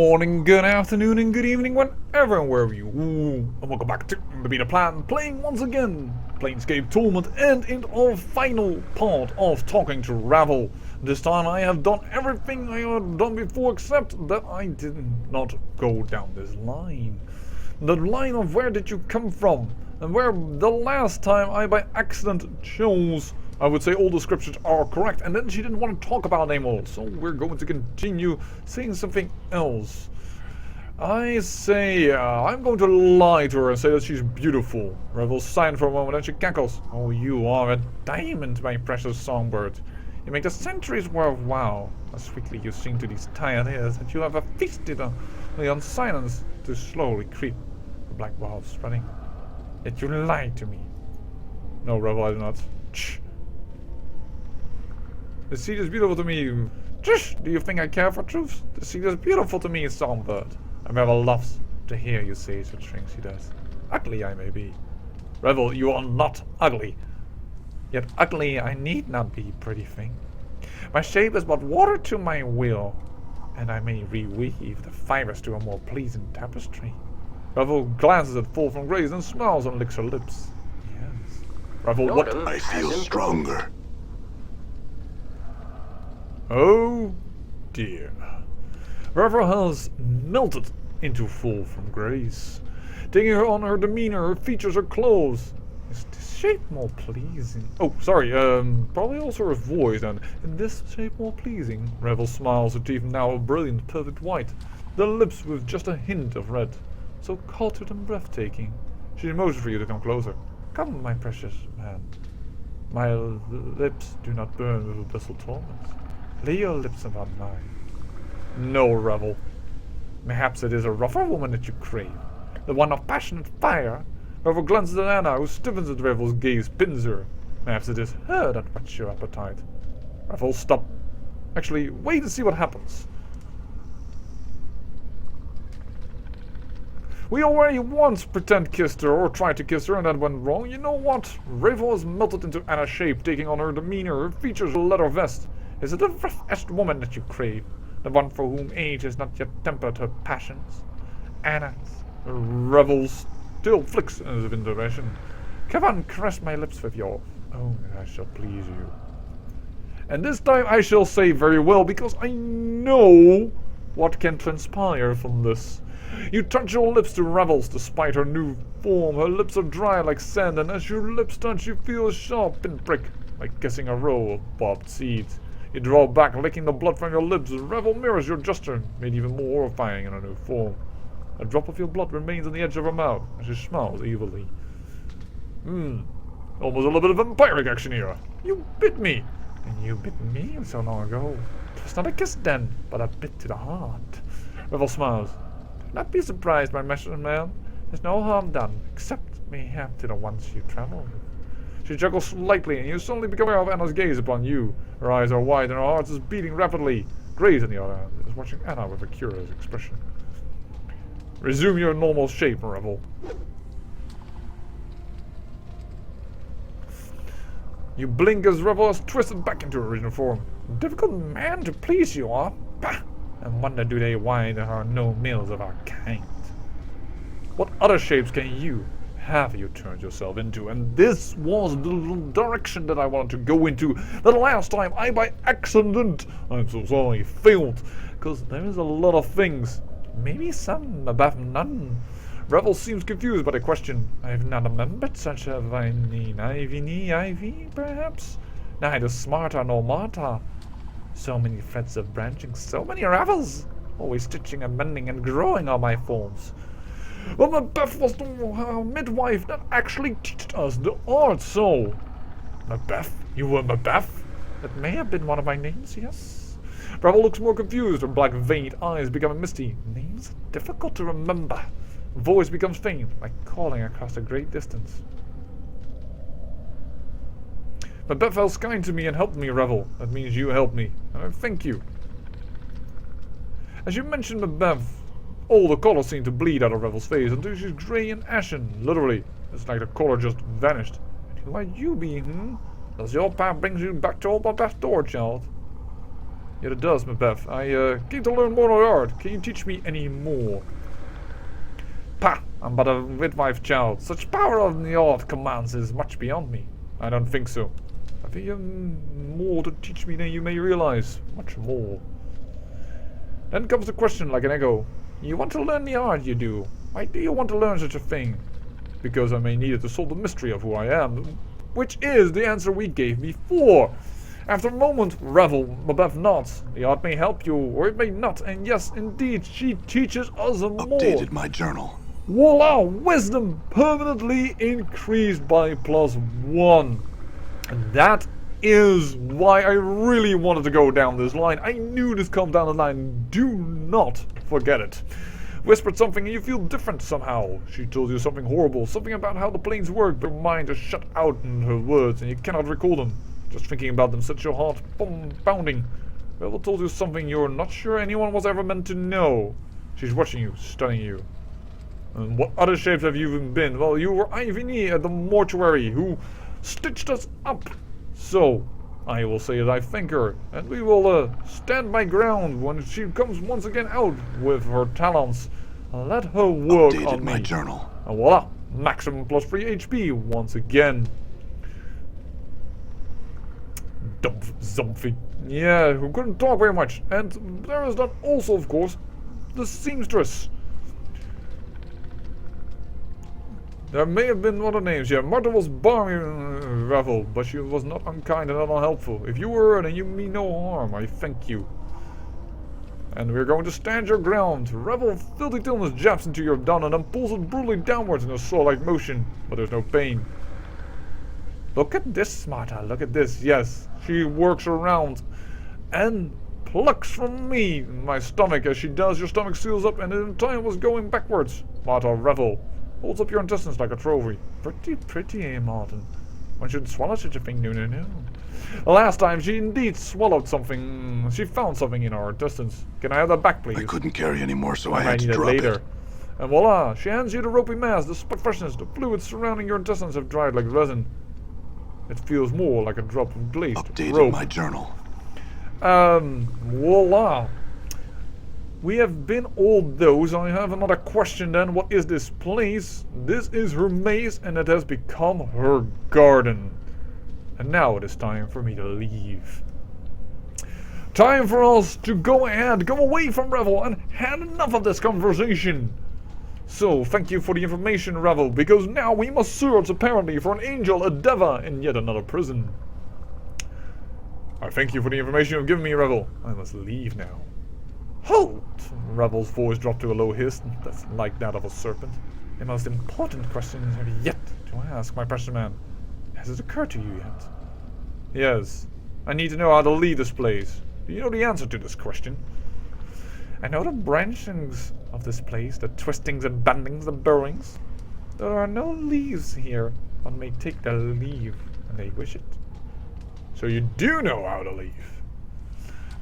morning, good afternoon, and good evening, whenever and wherever you and welcome back to the Beta Plan, playing once again Planescape Torment, and in our final part of talking to Ravel. This time I have done everything I had done before, except that I did not go down this line. The line of where did you come from, and where the last time I by accident chose, I would say all descriptions are correct, and then she didn't want to talk about it anymore, so we're going to continue saying something else. I say, I'm going to lie to her and say that she's beautiful. Revel sighed for a moment and she cackles. Oh, you are a diamond, my precious songbird. You make the centuries worth wow. How sweetly you sing to these tired ears, and you have feasted on silence to slowly creep the black walls spreading. Yet you lied to me. No, Revel, I do not. Shh. The seed is beautiful to me. Shush! Do you think I care for truth? The seed is beautiful to me, songbird. And Revel loves to hear you say such things, he does. Ugly I may be. Revel, you are not ugly. Yet ugly I need not be, pretty thing. My shape is but water to my will, and I may reweave the fibers to a more pleasing tapestry. Revel glances at Fall from Grace and smiles and licks her lips. Yes. Revel, what? I feel stronger. Oh dear. Revel has melted into Fall from Grace. Taking her on her demeanor, her features, her clothes. Is this shape more pleasing? Oh, sorry, probably also her voice, and in this shape more pleasing. Revel smiles, her teeth now a brilliant, perfect white. The lips with just a hint of red. So cultured and breathtaking. She motions for you to come closer. Come, my precious man. My lips do not burn with abyssal torment. Lay your lips upon mine. No, Revel. Perhaps it is a rougher woman that you crave. The one of passionate fire. Revel glances at Anna, who stiffens at Revel's gaze, pins her. Perhaps it is her that whets your appetite. Revel, stop. Actually, wait and see what happens. We already once pretend kissed her, or tried to kiss her, and that went wrong. You know what? Revel has melted into Anna's shape, taking on her demeanor, her features, her leather vest. Is it the rough-edged woman that you crave? The one for whom age has not yet tempered her passions? Anna's Revel still flicks as if in direction. Come on, caress my lips with your... Oh, I shall please you. And this time I shall say very well, because I know what can transpire from this. You touch your lips to Revel's despite her new form. Her lips are dry like sand, and as your lips touch you feel a sharp pinprick, like kissing a row of bobbed seeds. You draw back, licking the blood from your lips. Revel mirrors your gesture, made even more horrifying in her new form. A drop of your blood remains on the edge of her mouth, and she smiles evilly. Almost a little bit of vampiric action here. You bit me. And you bit me so long ago. It was not a kiss then, but a bit to the heart. Revel smiles. Do not be surprised, my messenger man. There's no harm done, except mayhap to the ones you travel with. She chuckles slightly, and you suddenly become aware of Anna's gaze upon you. Her eyes are wide, and her heart is beating rapidly. Grace, on the other hand, is watching Anna with a curious expression. Resume your normal shape, Revel. You blink as Revel is twisted back into her original form. Difficult man to please you are. Bah! And wonder do they why there are no males of our kind. What other shapes can you have you turned yourself into? And this was the direction that I wanted to go into. The last time I by accident, I'm so sorry, failed. Because there is a lot of things. Maybe some above none. Revel seems confused by the question. I have not remembered such a ivy, perhaps? Neither smarter nor martyr. So many threads of branching, so many Revels. Always stitching and mending and growing on my forms. Well, Macbeth was the midwife that actually taught us the art, so... Macbeth? You were Macbeth? That may have been one of my names, yes. Revel looks more confused, her black veined eyes become misty. Names are difficult to remember. Voice becomes faint, like calling across a great distance. Macbeth felt kind to me and helped me, Revel. That means you helped me, and I thank you. As you mentioned Macbeth, all the color seemed to bleed out of Revel's face until she's grey and ashen. Literally, it's like the color just vanished. Who might you be, Does your path bring you back to old Macbeth's door, child? Yeah, it does, Macbeth. I came to learn more art. Can you teach me any more? Pah! I'm but a midwife child. Such power of the art commands is much beyond me. I don't think so. I think you have more to teach me than you may realize. Much more. Then comes the question like an echo. You want to learn the art, you do. Why do you want to learn such a thing? Because I may need it to solve the mystery of who I am. Which is the answer we gave before. After a moment, revel, Macbeth nods. The art may help you, or it may not. And yes, indeed, she teaches us more. Updated my journal. Voila! Wisdom permanently increased by +1. And that is why I really wanted to go down this line. I knew this come down the line. Do not forget it. Whispered something and you feel different somehow. She told you something horrible, something about how the planes work, but your mind is shut out in her words and you cannot recall them. Just thinking about them sets your heart pounding. Whoever told you something you're not sure anyone was ever meant to know. She's watching you, studying you. And what other shapes have you even been? Well, you were Ivy at the mortuary who stitched us up. So, I will say that I thank her, and we will stand my ground when she comes once again out with her talents. Let her work Updated on me. my journal. And voila, maximum +3 HP once again. Dump something. Yeah, who couldn't talk very much. And there is that also, of course, the seamstress. There may have been other names, yeah. Martha was balmy, Revel, but she was not unkind and not unhelpful. If you were her, then you mean no harm. I thank you. And we're going to stand your ground. Revel filthy stillness jabs into your down and then pulls it brutally downwards in a saw-like motion, but there's no pain. Look at this, Martha, look at this. Yes, she works around and plucks from me my stomach. As she does, your stomach seals up and the time was going backwards. Martha Revel holds up your intestines like a trophy. Pretty, eh, Martin? One shouldn't swallow such a thing, no. The last time she indeed swallowed something. She found something in our intestines. Can I have that back, please? I couldn't carry anymore, so I might had to need it drop later. it. And voila, she hands you the ropey mass, the spot freshness, the fluids surrounding your intestines have dried like resin. It feels more like a drop of glazed Updated rope. my journal. Voila. We have been all those. I have another question then. What is this place? This is her maze and it has become her garden. And now it is time for me to leave. Time for us to go ahead, go away from Revel and had enough of this conversation. So, thank you for the information, Revel, because now we must search apparently for an angel, a deva, in yet another prison. I thank you for the information you've given me, Revel. I must leave now. Halt! Revel's voice dropped to a low hiss, that's like that of a serpent. The most important question I have yet to ask, my precious man. Has it occurred to you yet? Yes. I need to know how to leave this place. Do you know the answer to this question? I know the branchings of this place, the twistings and bendings, the burrowings. There are no leaves here. One may take their leave when they wish it. So you do know how to leave.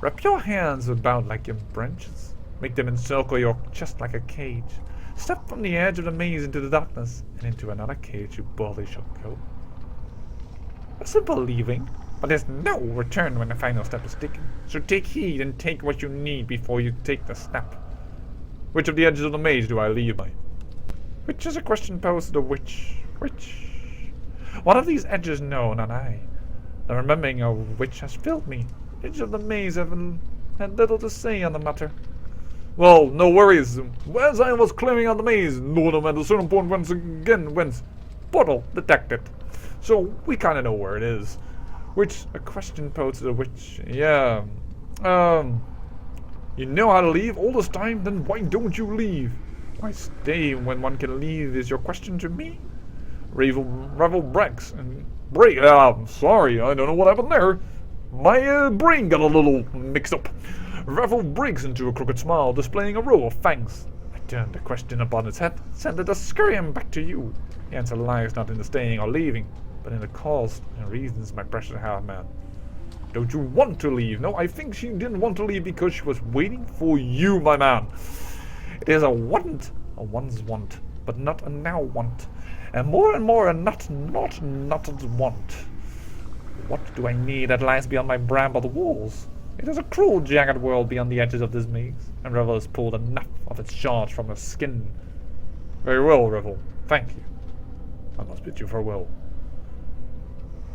Wrap your hands about like your branches. Make them encircle your chest like a cage. Step from the edge of the maze into the darkness, and into another cage you boldly shall go. A simple leaving, but there's no return when the final step is taken. So take heed and take what you need before you take the step. Which of the edges of the maze do I leave by? Which is a question posed to the witch. Which? One of these edges, no, not I. The remembering of which has filled me. The edges of the maze have had little to say on the matter. Well, no worries. As I was clearing out the maze, Nordham at a certain point once again went portal detected. So we kinda know where it is. Which a question posed to the witch. Yeah. You know how to leave all this time? Then why don't you leave? Why stay when one can leave is your question to me? Revel breaks and break. Sorry, I don't know what happened there. My brain got a little mixed up. Revel breaks into a crooked smile, displaying a row of fangs. I turned the question upon its head, sent it a scurrying back to you. The answer lies not in the staying or leaving, but in the cause and reasons, my precious half-man. Don't you want to leave? No, I think she didn't want to leave because she was waiting for you, my man. It is a want, a once want, but not a now want. And more a not a want. What do I need that lies beyond my brambled walls? It is a cruel, jagged world beyond the edges of this maze, and Revel has pulled enough of its shards from her skin. Very well, Revel. Thank you. I must bid you farewell.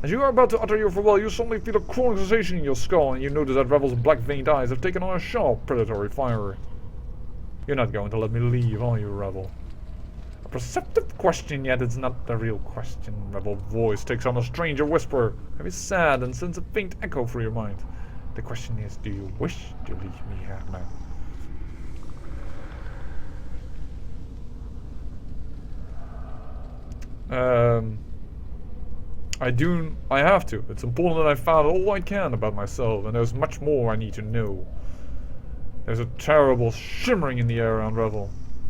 As you are about to utter your farewell, you suddenly feel a crawling sensation in your skull, and you notice that Revel's black-veined eyes have taken on a sharp, predatory fire. You're not going to let me leave, are you, Revel? A perceptive question, yet it's not the real question. Revel's voice takes on a stranger whisper, very sad, and sends a faint echo through your mind. The question is, do you wish to leave me, Half-Man? I have to. It's important that I found all I can about myself, and there's much more I need to know. There's a terrible shimmering in the air around Revel.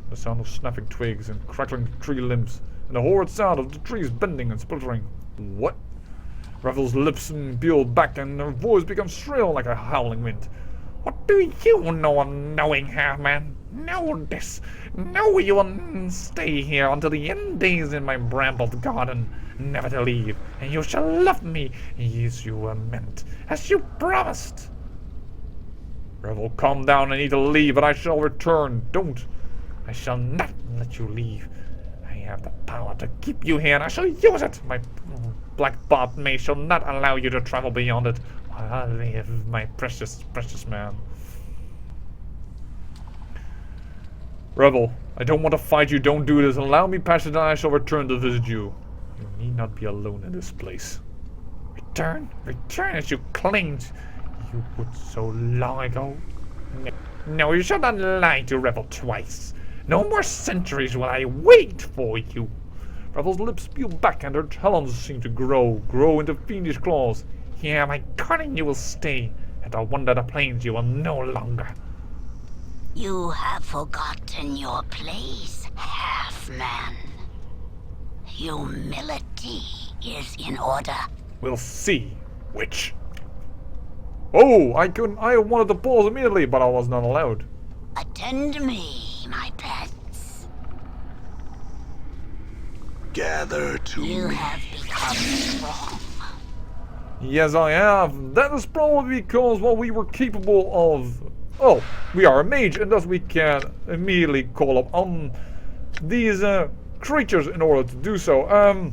The sound of snapping twigs and crackling tree limbs, and the horrid sound of the trees bending and splintering. What? Revel's lips peel back, and her voice becomes shrill like a howling wind. What do you know of knowing, Half-Man? Know this. Know you will stay here until the end days in my brambled garden, never to leave, and you shall love me as you were meant, as you promised. Revel, calm down. I need to leave, but I shall return. Don't. I shall not let you leave. I have the power to keep you here, and I shall use it. My black barbed mace shall not allow you to travel beyond it. While I live, my precious, precious man. Revel, I don't want to fight you. Don't do this. Allow me passage, and I shall return to visit you. You need not be alone in this place. Return? Return as you claimed you would so long ago. No, you shall not lie to Revel twice. No more centuries will I wait for you. Revel's lips peel back, and her talons seem to grow into fiendish claws. Here, my garden you will stay, and I'll wander the plains you will no longer. You have forgotten your place, Half-Man. Humility is in order. We'll see. Which? Oh, I wanted to pause immediately, but I was not allowed. Attend me, my pets. Gather to You me. have become strong. Yes, I have. That is probably because what we were capable of. Oh, we are a mage, and thus we can immediately call up on these creatures in order to do so.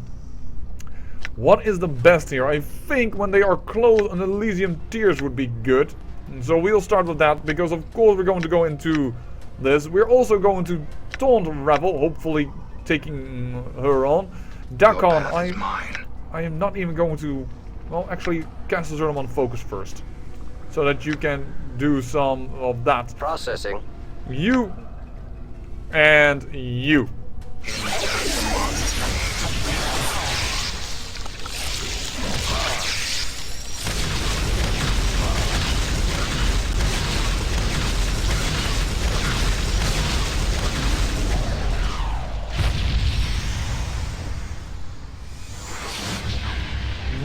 What is the best here? I think when they are close, an Elysium Tears would be good. And so we'll start with that, because of course we're going to go into this. We're also going to taunt Revel, hopefully taking her on. Dakon, I am not even going to, well, actually cast a Zermon Focus first, so that you can do some of that. Processing. You and you.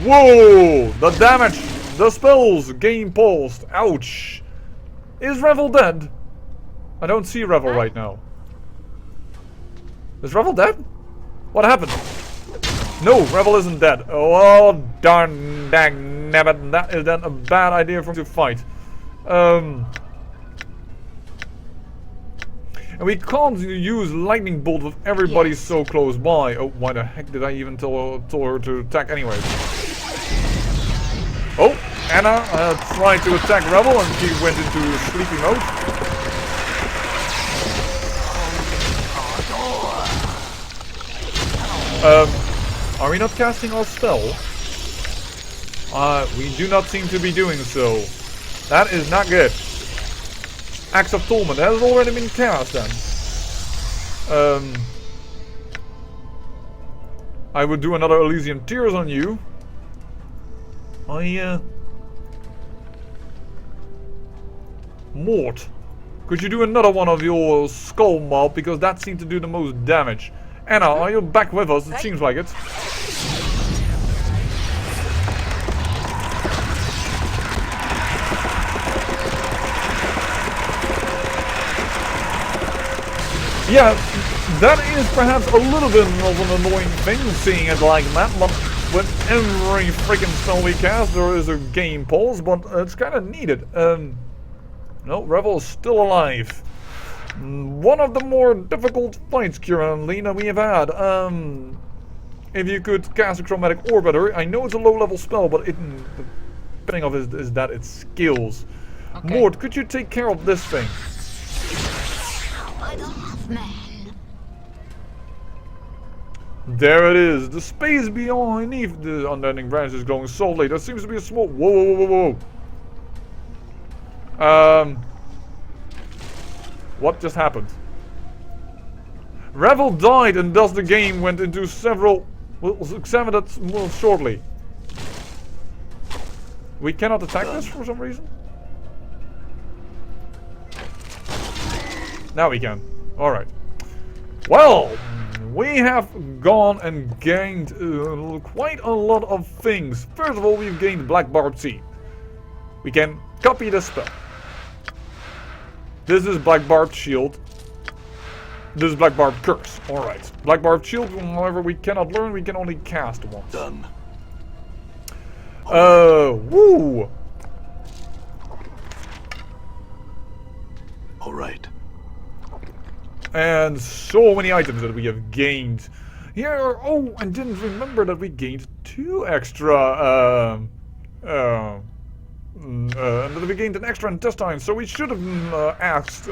Whoa! The damage! The spells! Game paused. Ouch! Is Revel dead? I don't see Revel right now. Is Revel dead? What happened? No, Revel isn't dead. Oh, darn dang nabbit. That is then a bad idea for him to fight. And we can't use Lightning Bolt with everybody so close by. Oh, why the heck did I even tell her to attack anyways? Oh, Anna tried to attack Revel and she went into sleepy mode. Are we not casting our spell? We do not seem to be doing so. That is not good. Axe of Torment has already been cast then. I would do another Elysium Tears on you. Mort, could you do another one of your Skull Mob, because that seemed to do the most damage. Anna, are you back with us? It seems like it. Yeah, that is perhaps a little bit of an annoying thing, seeing it like that, but with every freaking spell we cast there is a game pulse, but it's kind of needed. No, Revel is still alive. One of the more difficult fights currently that we have had. If you could cast a Chromatic Orbiter, I know it's a low-level spell, but the thing of it is that it skills. Okay. Mort, could you take care of this thing? By the half-man. There it is. The space beneath the unending branch is glowing softly. There seems to be a small... Whoa, whoa, whoa, whoa. What just happened? Revel died and thus the game went into several... We'll examine that more shortly. We cannot attack this for some reason? Now we can. Alright. Well, we have gone and gained quite a lot of things. First of all, we've gained Black Barbed Sea. We can copy the spell. This is Black Barbed Shield. This is Black Barbed Curse. Alright. Black Barbed Shield, however, we cannot learn, we can only cast once. Done. Woo! Alright. And so many items that we have gained. Here, oh, I didn't remember that we gained 2 extra, and that we gained an extra intestine, so we should have asked,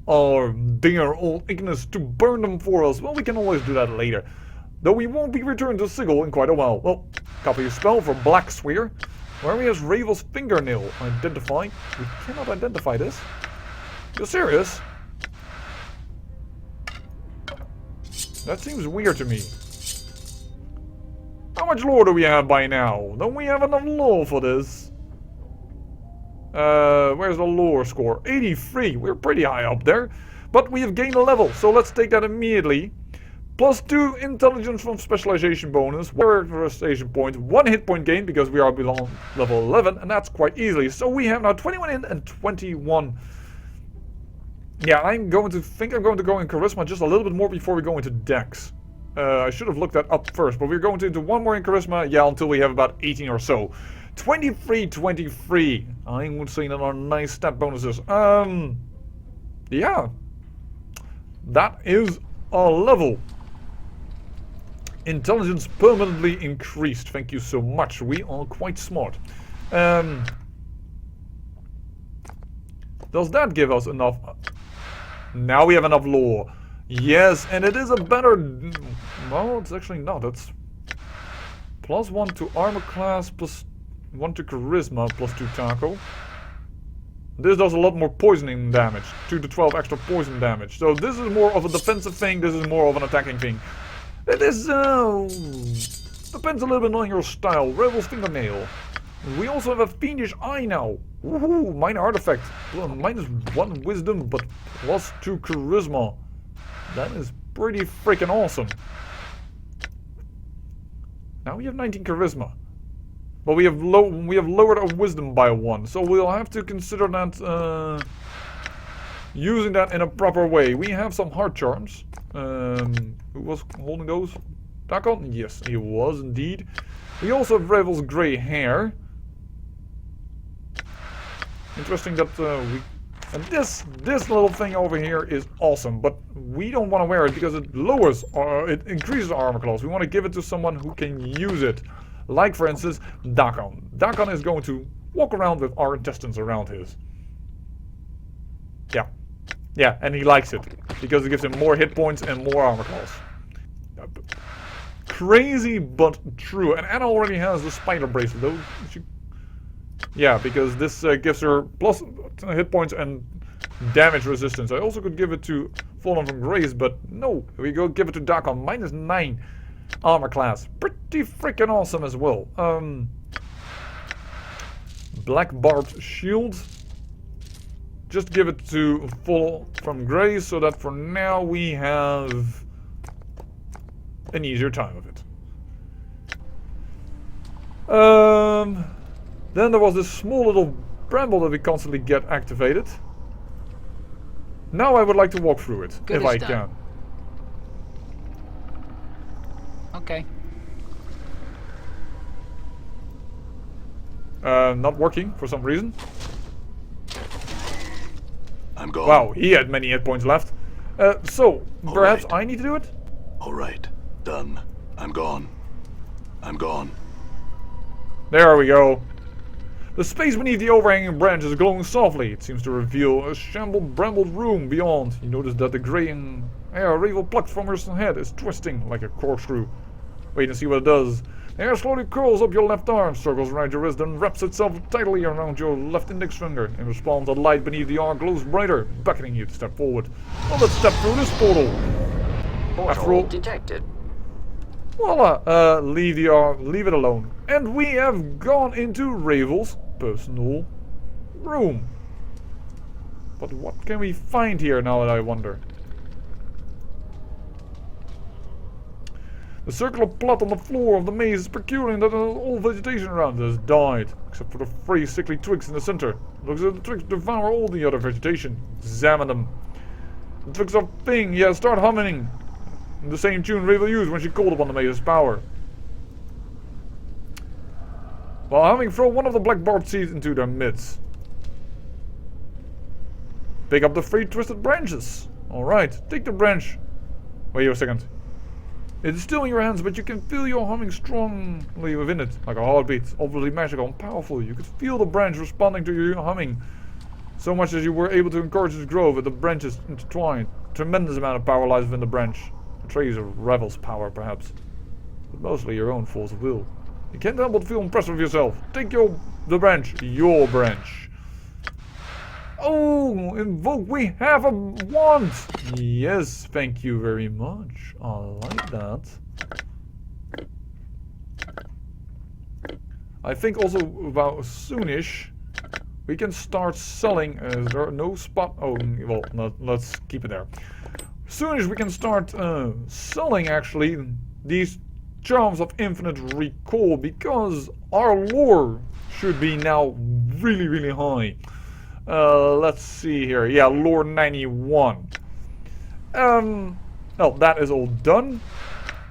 our dear old Ignis to burn them for us. Well, we can always do that later. Though we won't be returned to Sigil in quite a while. Well, copy a spell for Black Sphere. Where is Ravel's fingernail? Identify. We cannot identify this. You're serious? That seems weird to me. How much lore do we have by now? Don't we have enough lore for this? Where's the lore score? 83. We're pretty high up there. But we have gained a level, so let's take that immediately. +2 intelligence from specialization bonus, 1 characterization point, 1 hit point gain because we are below level 11, and that's quite easily. So we have now 21 in and 21. Yeah, I'm going to go in Charisma just a little bit more before we go into Dex. I should have looked that up first, but we're going to do 1 more in Charisma, yeah, until we have about 18 or so. 23, 23. I would say that are nice stat bonuses. Yeah. That is a level. Intelligence permanently increased. Thank you so much. We are quite smart. Does that give us enough? Now we have enough lore. Yes, and it is a better... No, it's actually not. It's +1 to armor class, +1 to charisma, +2 tackle. This does a lot more poisoning damage. 2 to 12 extra poison damage. So this is more of a defensive thing. This is more of an attacking thing. It is... depends a little bit on your style. Revel's fingernail. We also have a fiendish eye now. Woohoo! Minor artifact. -1 wisdom, but +2 charisma. That is pretty freaking awesome. Now we have 19 charisma. But we have lowered our wisdom by 1. So we'll have to consider that using that in a proper way. We have some heart charms. Who was holding those? Dakon? Yes, he was indeed. We also have Revel's grey hair. Interesting that and this little thing over here is awesome, but we don't want to wear it because it lowers or it increases our armor class. We want to give it to someone who can use it, like for instance Dakon. Dakon is going to walk around with our intestines around his. Yeah, and he likes it because it gives him more hit points and more armor class. Crazy but true. And Anna already has the spider bracelet though. Yeah, because this gives her plus hit points and damage resistance. I also could give it to Fallen from Grace, but no. We go give it to Dakon. -9 armor class. Pretty freaking awesome as well. Black Barbed Shield. Just give it to Fall from Grace so that for now we have an easier time of it. Then there was this small little bramble that we constantly get activated. Now I would like to walk through it, Good if as I done. can. Okay. not working for some reason. I'm gone. Wow, he had many hit points left. So, perhaps right. I need to do it? Alright, done. I'm gone. I'm gone. There we go. The space beneath the overhanging branch is glowing softly. It seems to reveal a shambled, brambled room beyond. You notice that the graying hair Ravel plucked from her head is twisting like a corkscrew. Wait and see what it does. The hair slowly curls up your left arm, circles around your wrist, and wraps itself tightly around your left index finger. In response, the light beneath the arm glows brighter, beckoning you to step forward. Well, let's step through this portal. After all, detected. voila, leave it alone. And we have gone into Ravel's personal room. But what can we find here now that I wonder? The circular plot on the floor of the maze is peculiar in that all vegetation around it has died, except for the three sickly twigs in the center. It looks as if the twigs devour all the other vegetation. Examine them. The twigs are ping, yeah, start humming. In the same tune Ravel used when she called upon the maze's power. While humming, throw one of the black barb seeds into their midst. Pick up the three twisted branches. Alright, take the branch. Wait a second. It is still in your hands, but you can feel your humming strongly within it, like a heartbeat. Obviously magical and powerful. You could feel the branch responding to your humming, so much as you were able to encourage its growth with the branches intertwined. A tremendous amount of power lies within the branch. A trace of Ravel's power, perhaps, but mostly your own force of will. You can't help but feel impressed with yourself. Take the branch, your branch. Oh, invoke, we have a wand! Yes, thank you very much. I like that. I think also about soonish we can start selling. Is there no spot? Oh, well, let's keep it there. Soonish we can start selling actually these charms of infinite recall, because our lore should be now really, really high. Let's see here. Yeah, lore 91. Well, that is all done.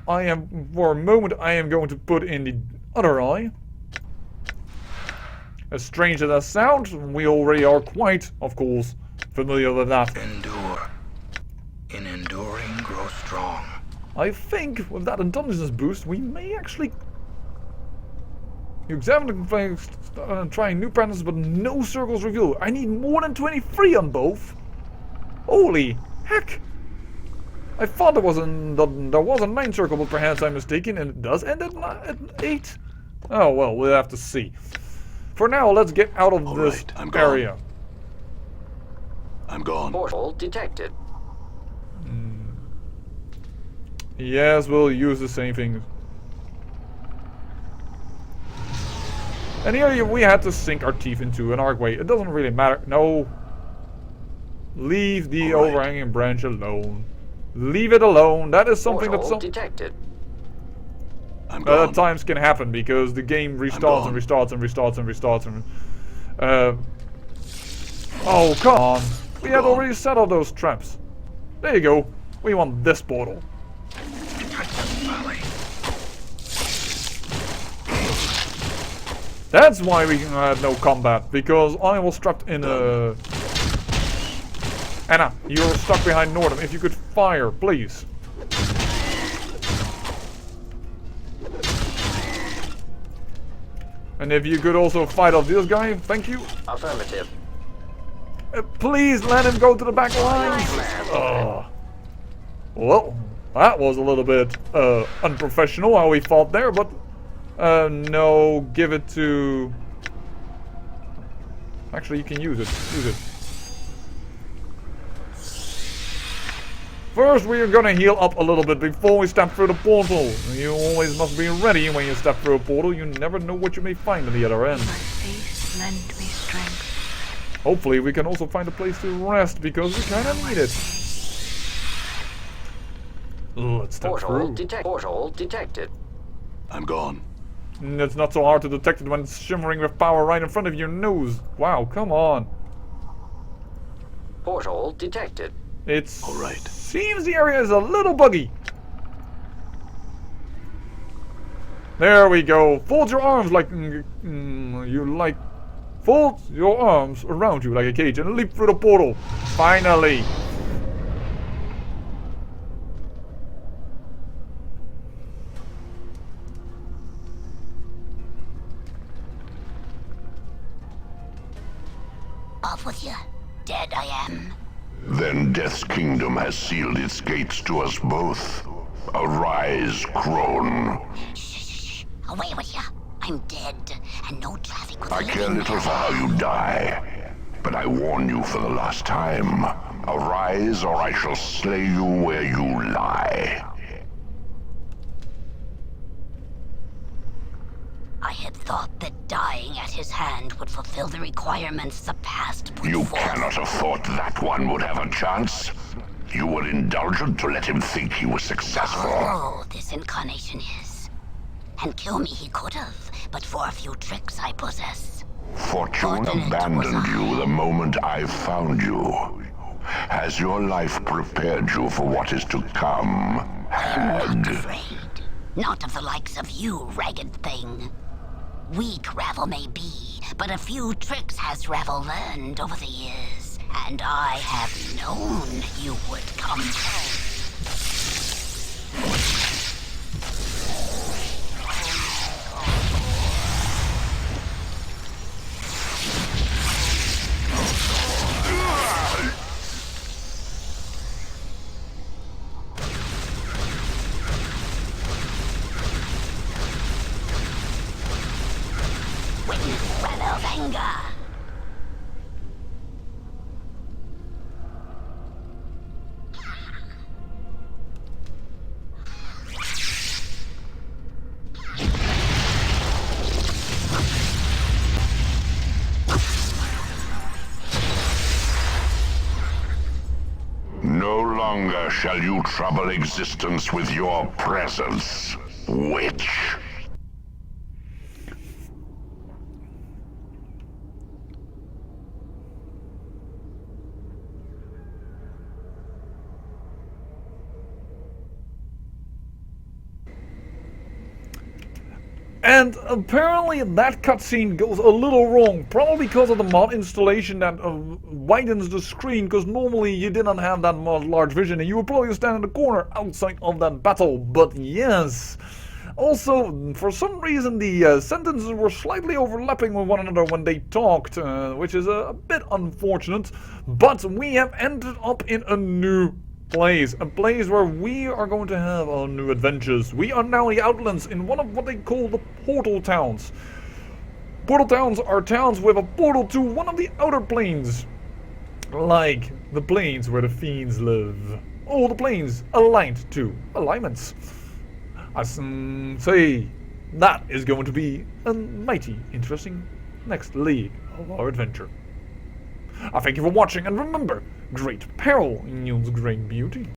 For a moment, I am going to put in the other eye. As strange as that sounds, we already are quite, of course, familiar with that. Endure. In enduring, grow strong. I think with that intelligence boost, we may actually examine the place, trying new patterns, but no circles revealed. I need more than 23 on both. Holy heck! I thought there was a 9 circle, but perhaps I'm mistaken, and it does end at 8. Oh well, we'll have to see. For now, let's get out of this area. I'm gone. Portal detected. Yes, we'll use the same thing. And here we had to sink our teeth into an archway. It doesn't really matter. No. Leave the overhanging branch alone. Leave it alone. That is something that detected. At times can happen because the game restarts and restarts and restarts and restarts and oh, come on. We had already set all those traps. There you go. We want this portal. That's why we had no combat, because I was trapped in a... Anna, you're stuck behind Nordham. If you could fire, please. And if you could also fight off this guy, thank you. Affirmative. Please let him go to the back lines. Well, that was a little bit unprofessional how we fought there, but no, give it to... Actually, you can use it. Use it. First, we are gonna heal up a little bit before we step through the portal. You always must be ready when you step through a portal. You never know what you may find on the other end. My faith lent me strength. Hopefully, we can also find a place to rest, because we kinda need it. Let's step through. Portal detected. I'm gone. It's not so hard to detect it when it's shimmering with power right in front of your nose. Wow, come on. Portal detected. It's... Alright. Seems the area is a little buggy. There we go. Fold your arms like fold your arms around you like a cage and leap through the portal. Finally. Off with you. Dead I am. Then Death's kingdom has sealed its gates to us both. Arise, crone. Shh. Away with you. I'm dead, and no traffic with I care little for how you die, but I warn you for the last time. Arise, or I shall slay you where you lie. I had thought that dying at his hand would fulfill the requirements the past put You forth. cannot have thought that one would have a chance. You were indulgent to let him think he was successful. Oh, this incarnation is. And kill me he could have, but for a few tricks I possess. Fortune Fortunate abandoned was I. you the moment I found you. Has your life prepared you for what is to come? I'm not afraid. Not of the likes of you, ragged thing. Weak Ravel may be, but a few tricks has Ravel learned over the years. And I have known you would come home. Witness Ravel's anger. No longer shall you trouble existence with your presence, witch. And apparently that cutscene goes a little wrong, probably because of the mod installation that widens the screen, because normally you didn't have that mod large vision and you would probably stand in the corner outside of that battle, but yes. Also, for some reason the sentences were slightly overlapping with one another when they talked, which is a bit unfortunate, but we have ended up in a new place, a place where we are going to have our new adventures. We are now the Outlands in one of what they call the portal towns. Portal towns are towns with a portal to one of the outer planes, like the planes where the fiends live. All the planes aligned to alignments. I say that is going to be a mighty interesting next leg of our adventure. I thank you for watching, and remember, great peril yields great beauty.